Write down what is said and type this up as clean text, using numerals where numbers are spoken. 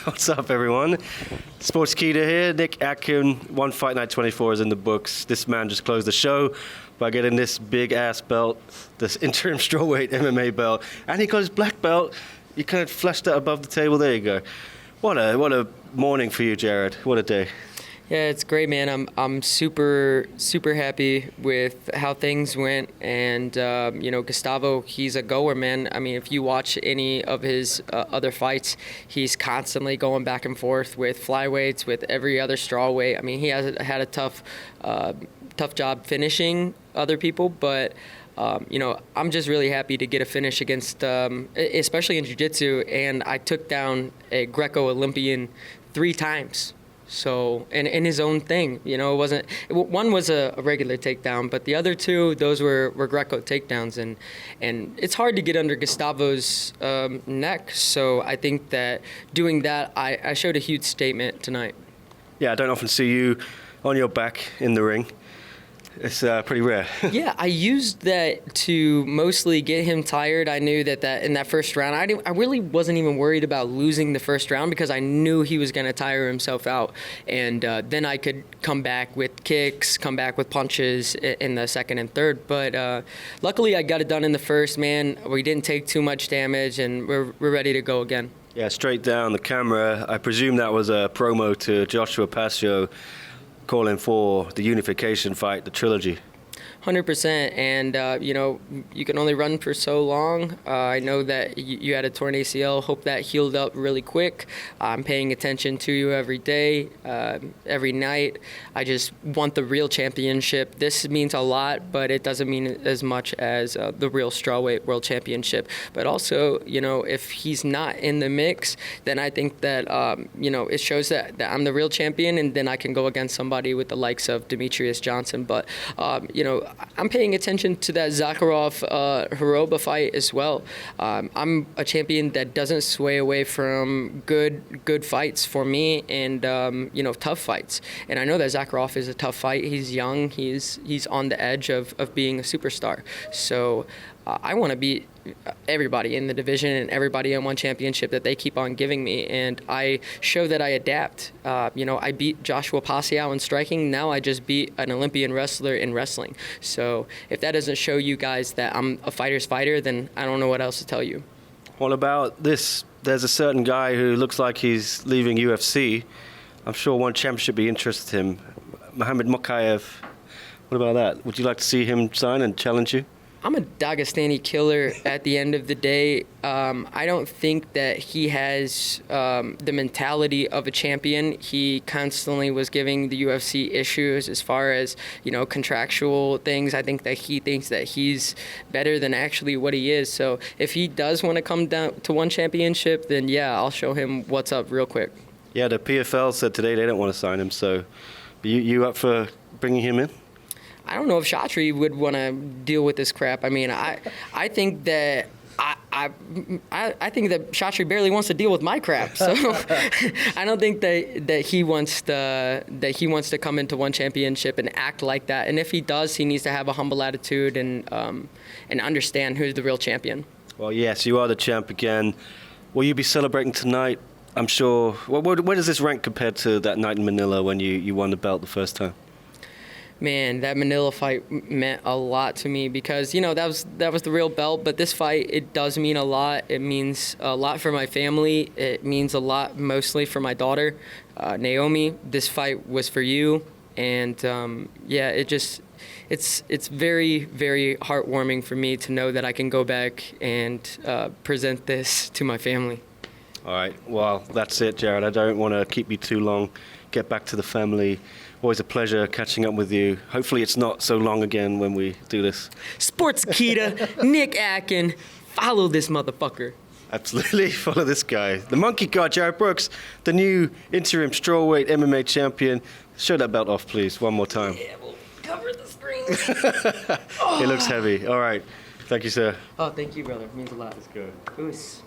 What's up, everyone? Sportskeeda here. Nick Atkin, One Fight Night 24 is in the books. This man just closed the show by getting this big-ass belt, this interim strawweight MMA belt, and he got his black belt. You kind of flashed that above the table. There you go. What a morning for you, Jared. What a day. Yeah, it's great, man. I'm super happy with how things went, and Gustavo, he's a goer, man. I mean, if you watch any of his other fights, he's constantly going back and forth with flyweights, with every other strawweight. I mean, he has had a tough job finishing other people, but I'm just really happy to get a finish against, especially in jiu-jitsu, and I took down a Greco Olympian 3 times. So, and in his own thing, one was a regular takedown, but the other 2, those were Greco takedowns, and it's hard to get under Gustavo's neck. So I think that doing that, I showed a huge statement tonight. Yeah, I don't often see you on your back in the ring. It's pretty rare. Yeah, I used that to mostly get him tired. I knew that in that first round, I really wasn't even worried about losing the first round because I knew he was going to tire himself out. And then I could come back with kicks, come back with punches in the second and third. But luckily, I got it done in the first, man. We didn't take too much damage, and we're ready to go again. Yeah, straight down the camera. I presume that was a promo to Joshua Pasio, calling for the unification fight, the trilogy. 100%, and you can only run for so long. I know that you had a torn ACL. Hope that healed up really quick. I'm paying attention to you every day, every night. I just want the real championship. This means a lot, but it doesn't mean as much as the real strawweight world championship. But also, if he's not in the mix, then I think that it shows that I'm the real champion, and then I can go against somebody with the likes of Demetrius Johnson. But I'm paying attention to that Zakharov-Horoba fight as well. I'm a champion that doesn't sway away from good fights for me, and tough fights. And I know that Zakharov is a tough fight. He's young. He's on the edge of being a superstar. So I want to beat everybody in the division and everybody in one championship that they keep on giving me, and I show that I adapt. I beat Joshua Pasio in striking. Now I just beat an Olympian wrestler in wrestling. So if that doesn't show you guys that I'm a fighter's fighter, then I don't know what else to tell you. What about this? There's a certain guy who looks like he's leaving UFC. I'm sure one championship be interested him. Mokaev. What about that? Would you like to see him sign and challenge you? I'm a Dagestani killer at the end of the day. I don't think that he has the mentality of a champion. He constantly was giving the UFC issues as far as, contractual things. I think that he thinks that he's better than actually what he is. So if he does want to come down to one championship, then yeah, I'll show him what's up real quick. Yeah, the PFL said today they don't want to sign him. So you up for bringing him in? I don't know if Chatri would want to deal with this crap. I mean, I think that I think that Chatri barely wants to deal with my crap. So I don't think that he wants to come into one championship and act like that. And if he does, he needs to have a humble attitude and understand who's the real champion. Well, yes, you are the champ again. Will you be celebrating tonight? I'm sure. Where does this rank compared to that night in Manila when you won the belt the first time? Man, that Manila fight meant a lot to me because, that was the real belt. But this fight, it does mean a lot. It means a lot for my family. It means a lot mostly for my daughter, Naomi. This fight was for you. And, it's very, very heartwarming for me to know that I can go back and present this to my family. All right. Well, that's it, Jared. I don't want to keep you too long. Get back to the family. Always a pleasure catching up with you. Hopefully it's not so long again when we do this. Sportskeeda, Nick Atkin. Follow this motherfucker. Absolutely. Follow this guy. The monkey guard, Jared Brooks, the new interim strawweight MMA champion. Show that belt off, please, one more time. Yeah, we'll cover the screen. It looks heavy. All right. Thank you, sir. Oh, thank you, brother. It means a lot. Let's go. Goose.